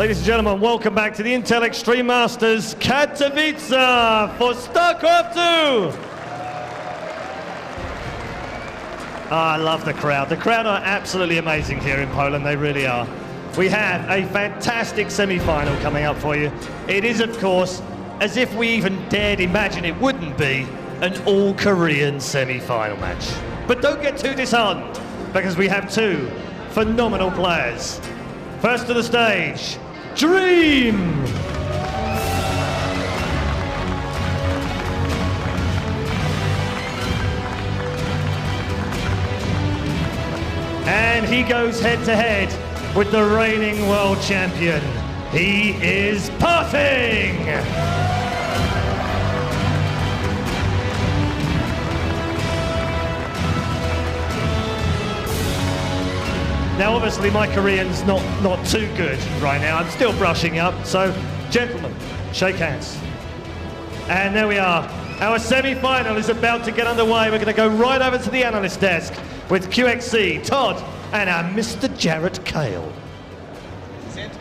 Ladies and gentlemen, welcome back to the Intel Extreme Masters Katowice for StarCraft 2. I love the crowd. The crowd are absolutely amazing here in Poland, they really are. We have a fantastic semi-final coming up for you. It is, of course, as if we even dared imagine it wouldn't be, an all-Korean semi-final match. But don't get too disheartened, because we have two phenomenal players. First to the stage, Dream! And he goes head-to-head with the reigning world champion. He is PartinG! Now, obviously, my Korean's not too good right now. I'm still brushing up. So, gentlemen, shake hands. And there we are. Our semi-final is about to get underway. We're going to go right over to the analyst desk with QXC, Todd, and our Mr. Jarrett Kale. Is it?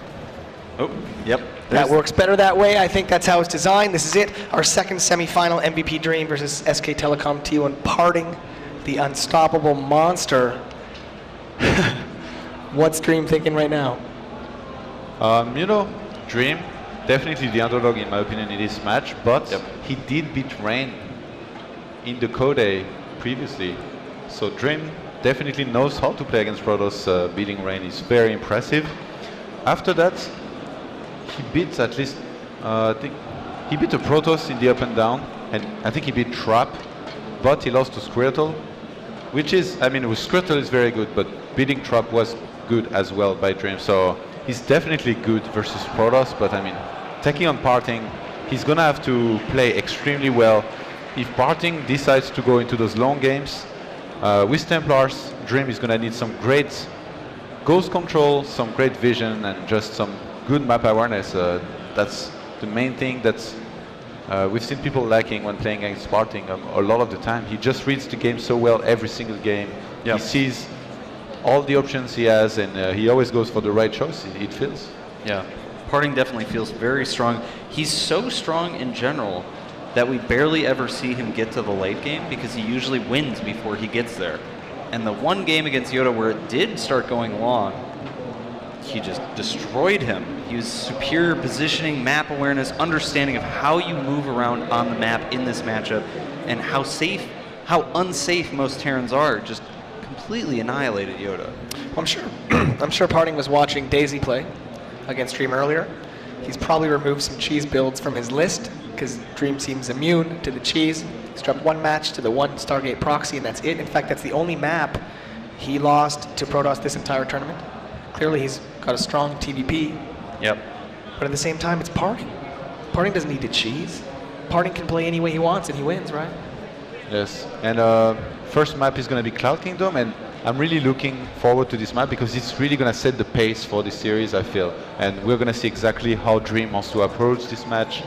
Oh, yep. That works better that way. I think that's how it's designed. This is it. Our second semi-final, MVP Dream versus SK Telecom T1 PartinG, the unstoppable monster. What's Dream thinking right now? You know, Dream, definitely the underdog in my opinion in this match, but he did beat Rain in the Code previously. So Dream definitely knows how to play against Protoss. Beating Rain is very impressive. After that, he beat at least, I think, he beat a Protoss in the up and down, and I think he beat Trap, but he lost to Squirtle, which is, I mean, with Squirtle is very good, but beating Trap was good as well by Dream. So he's definitely good versus Protoss, but I mean, taking on PartinG, he's gonna have to play extremely well. If PartinG decides to go into those long games, with Templars, Dream is gonna need some great ghost control, some great vision, and just some good map awareness. That's the main thing that we've seen people lacking when playing against PartinG a lot of the time. He just reads the game so well every single game. He sees all the options he has, and he always goes for the right choice, it feels. Yeah, PartinG definitely feels very strong. He's so strong in general that we barely ever see him get to the late game because he usually wins before he gets there. And the one game against Yoda where it did start going long, he just destroyed him. He was superior positioning, map awareness, understanding of how you move around on the map in this matchup, and how unsafe most Terrans are. Just completely annihilated Yoda. I'm sure PartinG was watching Daisy play against Dream earlier. He's probably removed some cheese builds from his list because Dream seems immune to the cheese. He's dropped one match to the one Stargate proxy, and that's it. In fact, that's the only map he lost to Protoss this entire tournament. Clearly, he's got a strong TVP. Yep. But at the same time, it's PartinG. PartinG doesn't need to cheese. PartinG can play any way he wants, and he wins, right? Yes, and first map is going to be Cloud Kingdom, and I'm really looking forward to this map because it's really going to set the pace for this series, I feel. And we're going to see exactly how Dream wants to approach this match.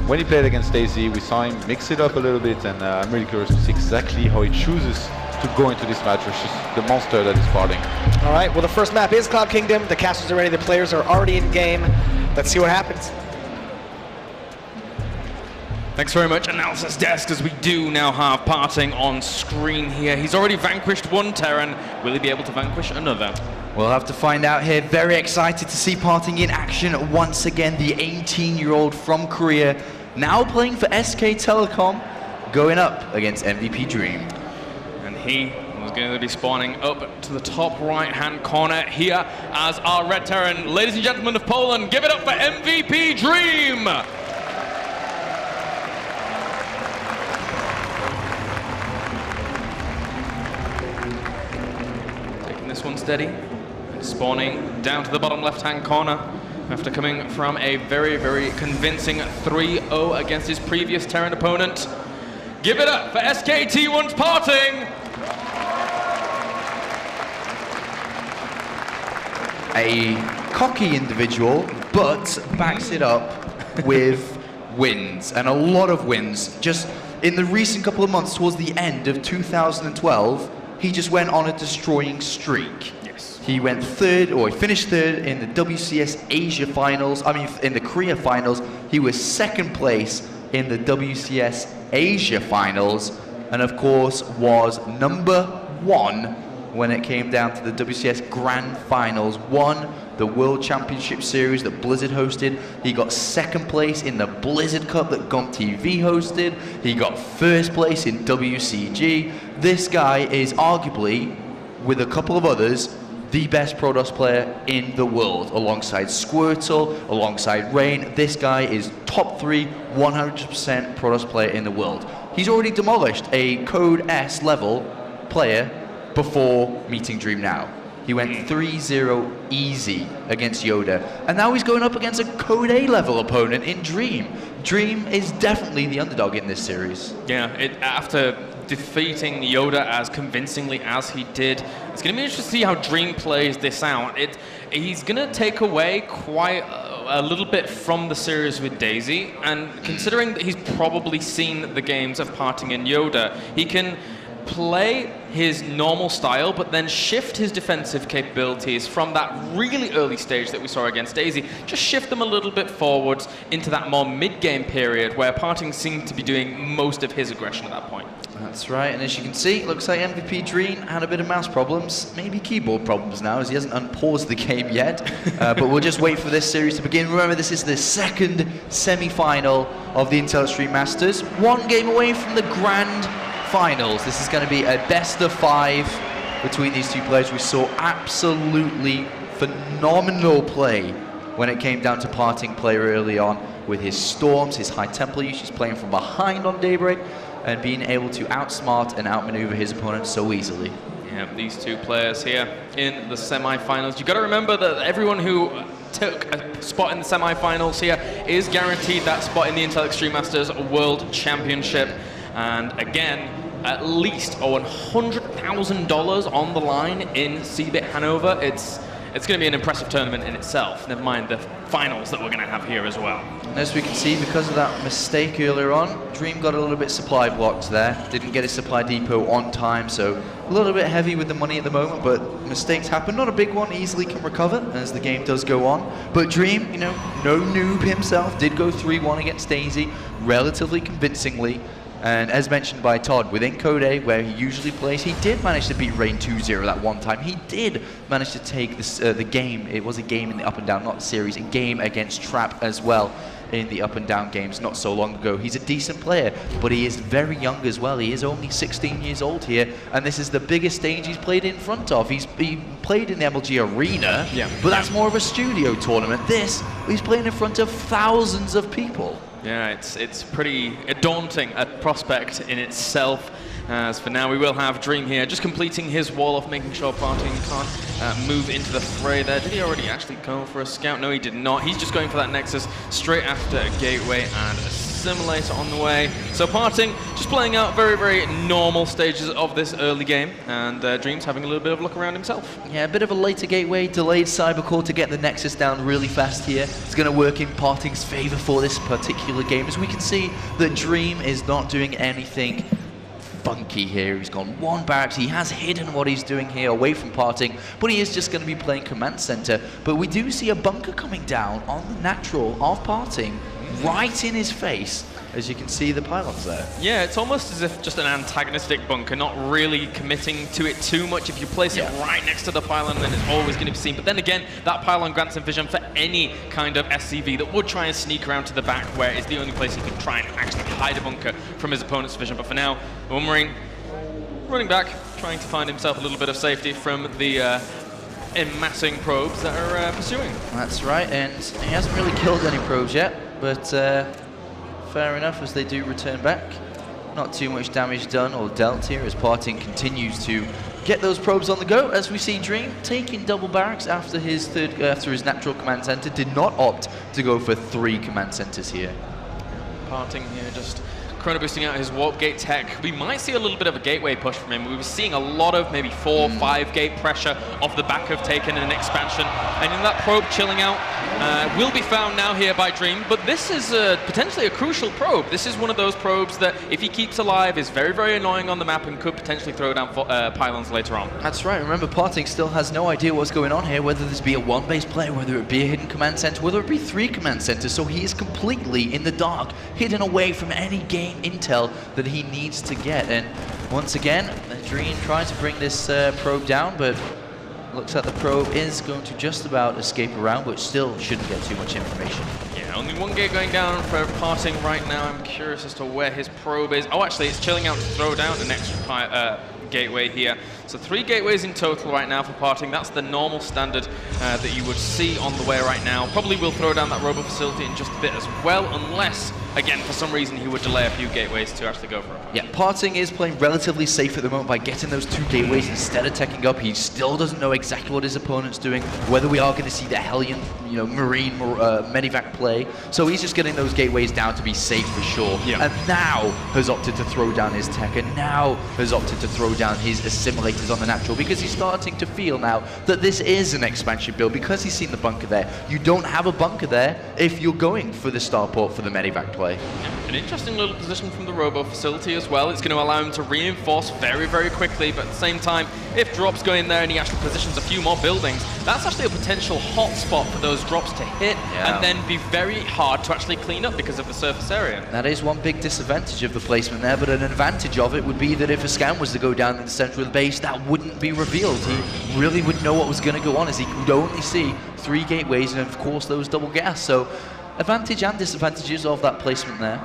When he played against Daisy, we saw him mix it up a little bit, and I'm really curious to see exactly how he chooses to go into this match versus the monster that is PartinG. All right, well, the first map is Cloud Kingdom. The castles are ready, the players are already in game. Let's see what happens. Thanks very much, Analysis Desk, as we do now have PartinG on screen here. He's already vanquished one Terran. Will he be able to vanquish another? We'll have to find out here. Very excited to see PartinG in action once again. The 18-year-old from Korea, now playing for SK Telecom, going up against MVP Dream. And he was going to be spawning up to the top right-hand corner here as our Red Terran. Ladies and gentlemen of Poland, give it up for MVP Dream! This one steady, and spawning down to the bottom left-hand corner after coming from a very, very convincing 3-0 against his previous Terran opponent. Give it up for SKT1's PartinG! A cocky individual, but backs it up with wins, and a lot of wins. Just in the recent couple of months towards the end of 2012, he just went on a destroying streak. Yes. He went third, or he finished third in the WCS Asia finals. In the Korea finals. He was second place in the WCS Asia finals, and of course was number 1 when it came down to the WCS Grand Finals. Won the World Championship Series that Blizzard hosted. He got second place in the Blizzard Cup that GOMP TV hosted. He got first place in WCG. This guy is arguably, with a couple of others, the best Protoss player in the world, alongside Squirtle, alongside Rain. This guy is top 3, 100% Protoss player in the world. He's already demolished a Code S level player before meeting Dream now. He went 3-0 easy against Yoda, and now he's going up against a Code A level opponent in Dream. Dream is definitely the underdog in this series. Yeah, after defeating Yoda as convincingly as he did, it's going to be interesting to see how Dream plays this out. He's going to take away quite a little bit from the series with Daisy, and considering that he's probably seen the games of PartinG and Yoda, he can play his normal style, but then shift his defensive capabilities from that really early stage that we saw against Daisy, just shift them a little bit forwards into that more mid-game period where PartinG seemed to be doing most of his aggression at that point. That's right, and as you can see, it looks like MVP Dream had a bit of mouse problems, maybe keyboard problems now, as he hasn't unpaused the game yet. But we'll just wait for this series to begin. Remember, this is the second semi-final of the Intel Extreme Masters. 1 game away from the Grand Finals. This is going to be a best of 5 between these two players. We saw absolutely phenomenal play when it came down to PartinG play early on with his Storms, his high Templar use. He's playing from behind on Daybreak and being able to outsmart and outmaneuver his opponent so easily. Yeah, these two players here in the semi-finals. You've got to remember that everyone who took a spot in the semi-finals here is guaranteed that spot in the Intel Extreme Masters World Championship. And again, at least $100,000 on the line in CeBIT Hanover. It's going to be an impressive tournament in itself, never mind the finals that we're going to have here as well. And as we can see, because of that mistake earlier on, Dream got a little bit supply blocked there. Didn't get his supply depot on time, so a little bit heavy with the money at the moment, but mistakes happen. Not a big one, easily can recover as the game does go on. But Dream, you know, no noob himself, did go 3-1 against Daisy, relatively convincingly. And as mentioned by Todd, within Code A, where he usually plays, he did manage to beat Rain 2-0 that one time. He did manage to take this, the game. It was a game in the up and down, not a series, a game against Trap as well in the up and down games not so long ago. He's a decent player, but he is very young as well. He is only 16 years old here, and this is the biggest stage he's played in front of. He played in the MLG Arena, but that's more of a studio tournament. He's playing in front of thousands of people. Yeah, it's pretty daunting a prospect in itself. As for now, we will have Dream here, just completing his wall off, making sure PartinG can't move into the fray there. Did he already actually go for a scout? No, he did not. He's just going for that Nexus straight after a Gateway and a Assimilator on the way. So PartinG just playing out very, very normal stages of this early game, and Dream's having a little bit of a look around himself. Yeah, a bit of a later Gateway, delayed Cybercore to get the Nexus down really fast here. It's going to work in PartinG's favor for this particular game, as we can see that Dream is not doing anything funky here. He's gone 1 barracks. He has hidden what he's doing here away from PartinG, but he is just going to be playing command center. But we do see a bunker coming down on the natural of PartinG, right in his face, as you can see the pylons there. Yeah, it's almost as if just an antagonistic bunker, not really committing to it too much. If you place it right next to the pylon, then it's always going to be seen. But then again, that pylon grants him vision for any kind of SCV that would try and sneak around to the back, where it's the only place he can try and actually hide a bunker from his opponent's vision. But for now, One Marine running back, trying to find himself a little bit of safety from the amassing probes that are pursuing. That's right, and he hasn't really killed any probes yet, but fair enough, as they do return back. Not too much damage done or dealt here as PartinG continues to get those probes on the go, as we see Dream taking double barracks after his natural command center. Did not opt to go for 3 command centers here. PartinG here just Chrono boosting out his warp gate tech. We might see a little bit of a gateway push from him. We were seeing a lot of maybe 4 or 5 gate pressure off the back of taking an expansion. And in that probe chilling out will be found now here by Dream. But this is potentially a crucial probe. This is one of those probes that, if he keeps alive, is very, very annoying on the map and could potentially throw down pylons later on. That's right. Remember, PartinG still has no idea what's going on here, whether this be a one-base play, whether it be a hidden command center, whether it be 3 command centers. So he is completely in the dark, hidden away from any game intel that he needs to get. And once again, Dream tries to bring this probe down, but looks like the probe is going to just about escape around, but still shouldn't get too much information. Yeah, only 1 gate going down for PartinG right now. I'm curious as to where his probe is. Oh, actually, it's chilling out to throw down the next gateway here. So 3 gateways in total right now for PartinG. That's the normal standard that you would see on the way right now. Probably will throw down that robo facility in just a bit as well, unless, again, for some reason he would delay a few gateways to actually go for it. Yeah, PartinG is playing relatively safe at the moment by getting those 2 gateways instead of teching up. He still doesn't know exactly what his opponent's doing, whether we are going to see the Hellion, Marine, Medivac play. So he's just getting those gateways down to be safe for sure. Yeah. And now has opted to throw down his tech, and now has opted to throw down his assimilators on the natural, because he's starting to feel now that this is an expansion build, because he's seen the bunker there. You don't have a bunker there if you're going for the starport for the Medivac play. An interesting little position from the robo facility as well. It's going to allow him to reinforce very, very quickly, but at the same time, if drops go in there and he actually positions a few more buildings, that's actually a potential hot spot for those drops to hit and then be very hard to actually clean up because of the surface area. That is one big disadvantage of the placement there, but an advantage of it would be that if a scan was to go down in the center of the base, that wouldn't be revealed. He really would know what was going to go on, as he could only see 3 gateways and of course those double gas. So advantage and disadvantages of that placement there.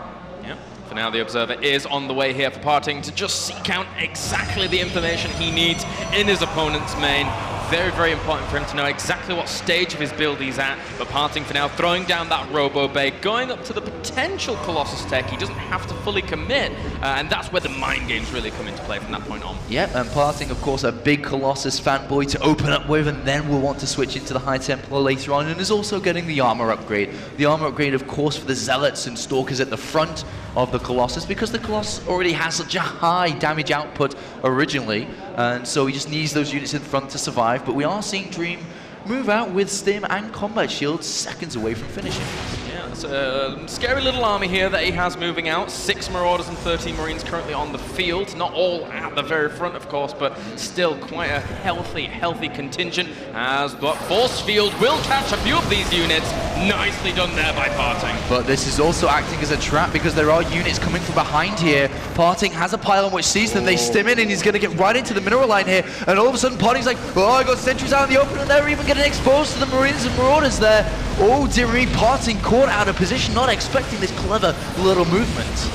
For now, the Observer is on the way here for PartinG to just seek out exactly the information he needs in his opponent's main. Very, very important for him to know exactly what stage of his build he's at. But PartinG for now throwing down that Robo Bay, going up to the potential Colossus tech. He doesn't have to fully commit, and that's where the mind games really come into play from that point on. Yep, and PartinG, of course, a big Colossus fanboy to open up with, and then we'll want to switch into the High Templar later on, and is also getting the armor upgrade. The armor upgrade, of course, for the Zealots and Stalkers at the front of the Colossus, because the Colossus already has such a high damage output originally, and so he just needs those units in front to survive. But we are seeing Dream move out with Stim and Combat Shield seconds away from finishing. Yeah, it's a scary little army here that he has moving out. 6 Marauders and 13 Marines currently on the field. Not all at the very front, of course, but still quite a healthy contingent, as the force field will catch a few of these units. Nicely done there by PartinG. But this is also acting as a trap, because there are units coming from behind here. PartinG has a pylon which sees them, they stim in, and he's going to get right into the mineral line here. And all of a sudden, PartinG's like, oh, I got sentries out in the open, and they're even getting exposed to the Marines and Marauders there. Oh, dear me, PartinG caught out of position, not expecting this clever little movement.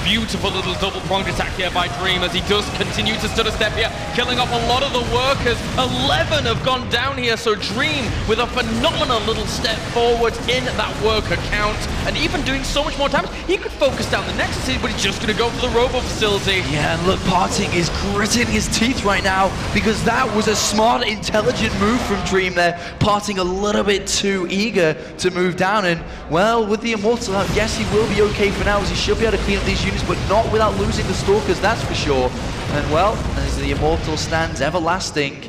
Beautiful little double-pronged attack here by Dream, as he does continue to stood a step here, killing off a lot of the workers. 11 have gone down here, so Dream with a phenomenal little step forward in that worker count, and even doing so much more damage. He could focus down the Nexus here, but he's just going to go for the Robo facility. Yeah, and look, PartinG is gritting his teeth right now, because that was a smart, intelligent move from Dream there. PartinG a little bit too eager to move down, and, well, with the Immortal out, yes, he will be okay for now, as he should be able to clean up these units, but not without losing the Stalkers, that's for sure. And, well, as the Immortal stands everlasting,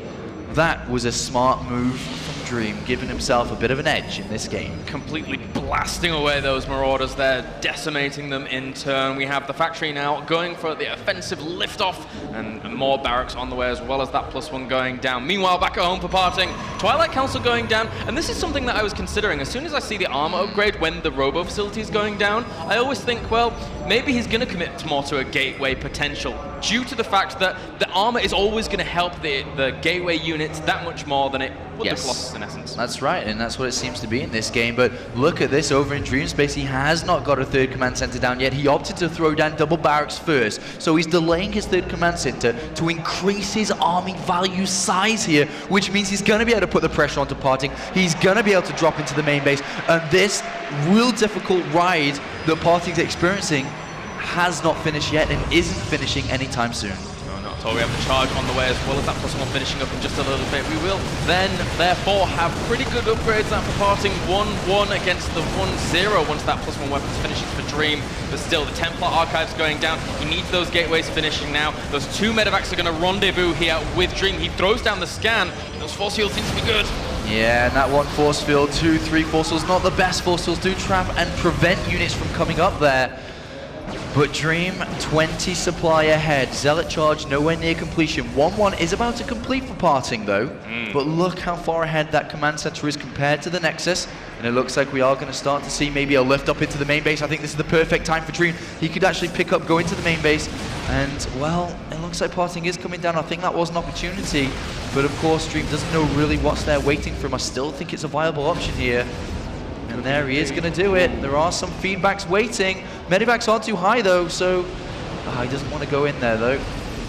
that was a smart move from Dream, giving himself a bit of an edge in this game. Completely blasting away those Marauders there, decimating them in turn. We have the factory now going for the offensive liftoff, and more barracks on the way, as well as that +1 going down. Meanwhile, back at home for PartinG, Twilight Council going down, and this is something that I was considering. As soon as I see the armor upgrade when the Robo facility is going down, I always think, well, maybe he's going to commit more to a gateway potential, due to the fact that the armor is always going to help the gateway units that much more than it would the Colossus in essence. That's right, and that's what it seems to be in this game. But look at this over in Dream Space. He has not got a 3rd command center down yet. He opted to throw down double barracks first, so he's delaying his 3rd command center to increase his army value size here, which means he's going to be able to put the pressure onto PartinG. He's going to be able to drop into the main base, and this real difficult ride that PartinG's experiencing has not finished yet and isn't finishing anytime soon. So we have the charge on the way as well as that +1 finishing up in just a little bit. We will then, therefore, have pretty good upgrades out for Parting. 1-1 against the 1-0 once that +1 weapons finishes for Dream. But still, the Templar Archive's going down. He needs those gateways finishing now. Those two medevacs are going to rendezvous here with Dream. He throws down the scan. Those force fields seem to be good. Yeah, and that one force field, 2-3 force fields, not the best force fields, do trap and prevent units from coming up there. But Dream, 20 supply ahead. Zealot charge nowhere near completion. 1-1 is about to complete for Parting though. But look how far ahead that command center is compared to the Nexus. And it looks like we are going to start to see maybe a lift up into the main base. I think this is the perfect time for Dream. He could actually pick up, go into the main base. And well, it looks like Parting is coming down. I think that was an opportunity. But of course, Dream doesn't know really what's there waiting for him. I still think it's a viable option here. And there he is going to do it. There are some feedbacks waiting. Medivacs aren't too high though, so he doesn't want to go in there though.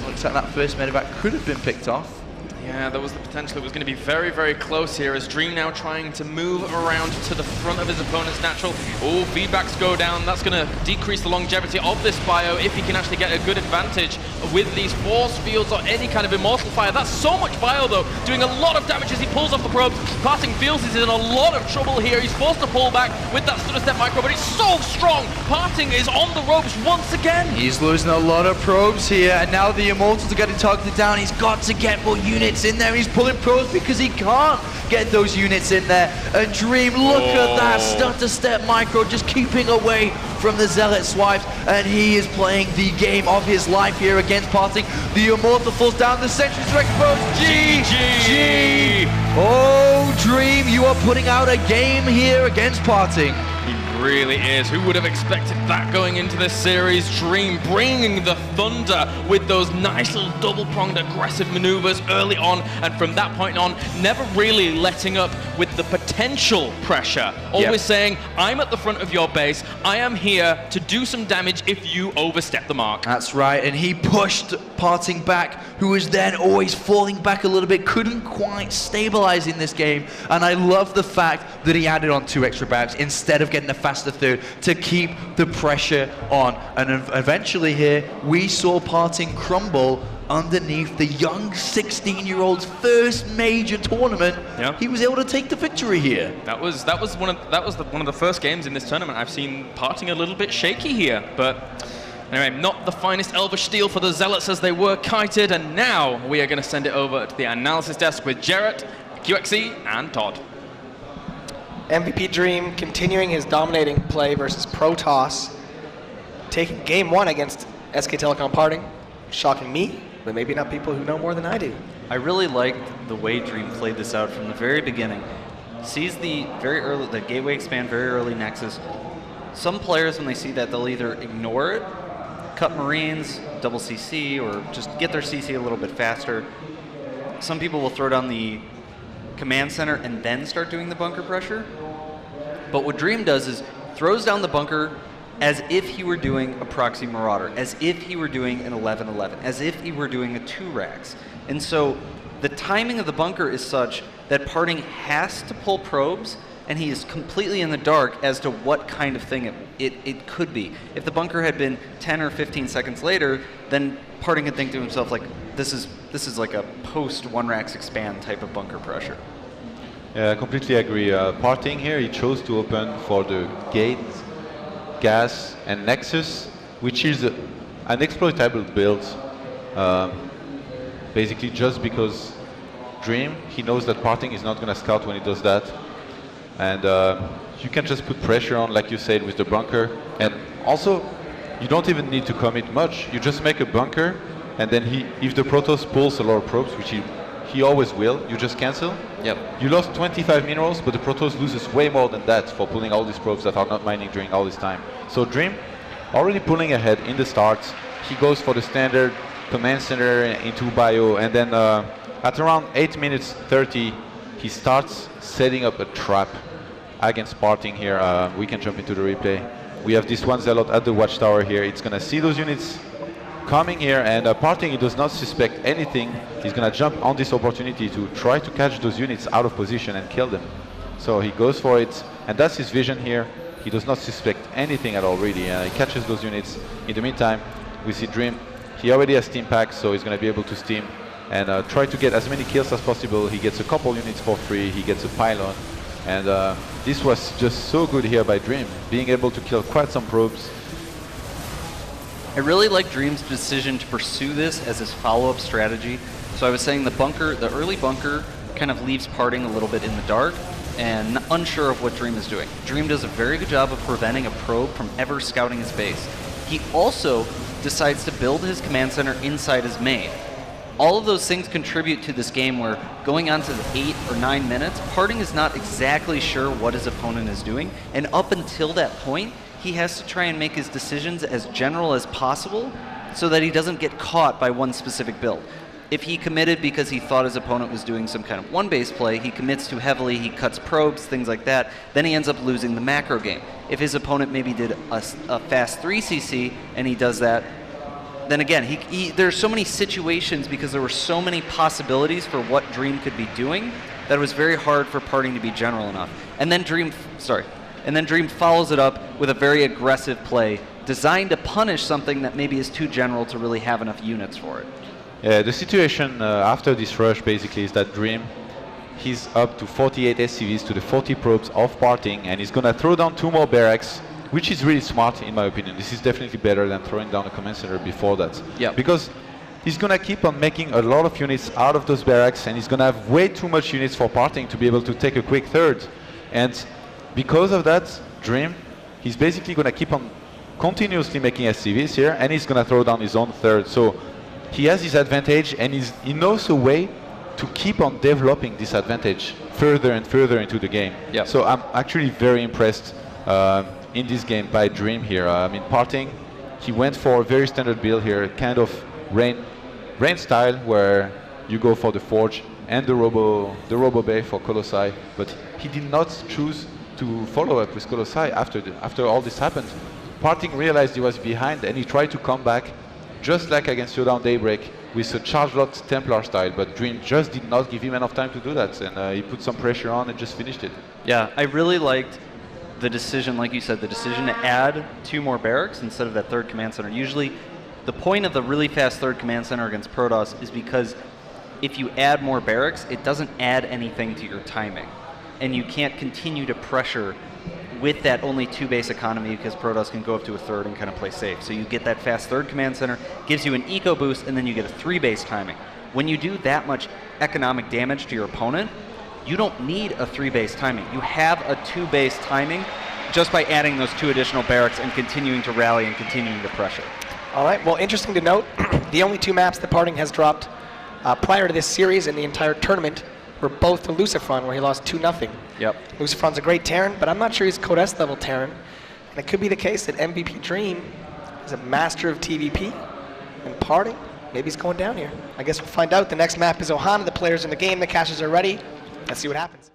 Looks like that first medivac could have been picked off. Yeah, there was the potential. It was going to be very, very close here as Dream now trying to move around to the front of his opponent's natural. Oh, feedbacks go down. That's going to decrease the longevity of this bio if he can actually get a good advantage with these force fields or any kind of immortal fire. That's so much bio though, doing a lot of damage as he pulls off the probes. Parting feels he's in a lot of trouble here. He's forced to pull back with that stutter step micro, but he's so strong. Parting is on the ropes once again. He's losing a lot of probes here, and now the immortals are getting targeted down. He's got to get more units in there. He's pulling probes because he can't get those units in there. And Dream, look at that stutter step micro just keeping away from the Zealot swipes, and he is playing the game of his life here against Parting. The immortal falls down, the sentries are exposed. GG! Oh, Dream, you are putting out a game here against Parting. He really is. Who would have expected that going into this series? Dream bringing the thunder with those nice little double-pronged aggressive maneuvers early on, and from that point on, never really letting up with the potential pressure. Always saying, I'm at the front of your base. I am here to do some damage if you overstep the mark. That's right, and he pushed Parting back, who was then always falling back a little bit, couldn't quite stabilize in this game. And I love the fact that he added on 2 extra babs instead of getting a faster third to keep the pressure on. And eventually here, we saw Parting crumble underneath the young 16-year-old's first major tournament. He was able to take the victory here. That was one of the first games in this tournament I've seen Parting a little bit shaky here, but anyway, not the finest Elvish steel for the Zealots as they were kited, and now we are going to send it over to the analysis desk with Jarrett, QXE, and Todd. MVP Dream continuing his dominating play versus Protoss, taking game 1 against SK Telecom Parting, shocking me, but maybe not people who know more than I do. I really liked the way Dream played this out from the very beginning. Sees the gateway expand very early Nexus. Some players, when they see that, they'll either ignore it, cut Marines, double CC, or just get their CC a little bit faster. Some people will throw down the command center and then start doing the bunker pressure. But what Dream does is throws down the bunker as if he were doing a proxy marauder, as if he were doing an 11-11, as if he were doing a 2-Rax. And so the timing of the bunker is such that Parting has to pull probes, and he is completely in the dark as to what kind of thing it could be. If the bunker had been 10 or 15 seconds later, then Parting could think to himself, like, this is like a post 1-Rax expand type of bunker pressure. Yeah, I completely agree. Parting here, he chose to open for the gate, gas, and Nexus, which is an exploitable build. Basically just because Dream, he knows that Parting is not going to scout when he does that. And you can just put pressure on, like you said, with the bunker. And also, you don't even need to commit much. You just make a bunker, and then if the Protoss pulls a lot of probes, which he always will, you just cancel. You lost 25 minerals, but the Protoss loses way more than that for pulling all these probes that are not mining during all this time. So Dream, already pulling ahead in the start, he goes for the standard command center into bio, and then at around 8 minutes 30, he starts setting up a trap against Parting here. We can jump into the replay. We have this one Zealot at the watchtower here. It's gonna see those units coming here, and Parting, he does not suspect anything. He's gonna jump on this opportunity to try to catch those units out of position and kill them. So he goes for it, and that's his vision here. He does not suspect anything at all, really. He catches those units. In the meantime, we see Dream. He already has steam packs, so he's going to be able to steam and try to get as many kills as possible. He gets a couple units for free, he gets a pylon, and this was just so good here by Dream, being able to kill quite some probes. I really like Dream's decision to pursue this as his follow-up strategy. So I was saying the early bunker kind of leaves Parting a little bit in the dark and unsure of what Dream is doing. Dream does a very good job of preventing a probe from ever scouting his base. He also decides to build his command center inside his main. All of those things contribute to this game where going on to the 8 or 9 minutes, Parting is not exactly sure what his opponent is doing, and up until that point, he has to try and make his decisions as general as possible so that he doesn't get caught by one specific build. If he committed because he thought his opponent was doing some kind of one base play, he commits too heavily, he cuts probes, things like that, then he ends up losing the macro game. If his opponent maybe did a fast 3cc and he does that, then again, there's so many situations because there were so many possibilities for what Dream could be doing that it was very hard for Parting to be general enough. And then Dream follows it up with a very aggressive play designed to punish something that maybe is too general to really have enough units for it. Yeah, the situation after this rush basically is that Dream, he's up to 48 SCVs to the 40 probes of Parting, and he's going to throw down 2 more barracks, which is really smart in my opinion. This is definitely better than throwing down a command center before that. Yeah. Because he's going to keep on making a lot of units out of those barracks, and he's going to have way too much units for Parting to be able to take a quick third. And because of that, Dream, he's basically going to keep on continuously making SCVs here, and he's going to throw down his own third. So he has his advantage, and he knows a way to keep on developing this advantage further and further into the game. Yep. So I'm actually very impressed in this game by Dream here. I mean, Parting, he went for a very standard build here, kind of rain style, where you go for the Forge and the Robo Bay for Colossi, but he did not choose to follow up with Colossi after all this happened. Parting realized he was behind, and he tried to come back, just like against Showdown Daybreak, with a charge lot Templar style, but Dream just did not give him enough time to do that, and he put some pressure on and just finished it. Yeah, I really liked the decision, like you said, the decision to add 2 more barracks instead of that third command center. Usually, the point of the really fast third command center against Protoss is because if you add more barracks, it doesn't add anything to your timing, and you can't continue to pressure with that only 2 base economy because Protoss can go up to a third and kind of play safe. So you get that fast third command center, gives you an eco boost, and then you get a 3 base timing. When you do that much economic damage to your opponent, you don't need a 3 base timing. You have a 2 base timing just by adding those 2 additional barracks and continuing to rally and continuing to pressure. All right, well, interesting to note, the only 2 maps that Parting has dropped prior to this series in the entire tournament were both to Lucifron, where he lost 2-0. Yep. Lucifron's a great Terran, but I'm not sure he's Code S level Terran. And it could be the case that MVP Dream is a master of TVP, and Parting, maybe he's going down here. I guess we'll find out. The next map is Ohana. The players in the game, the caches are ready. Let's see what happens.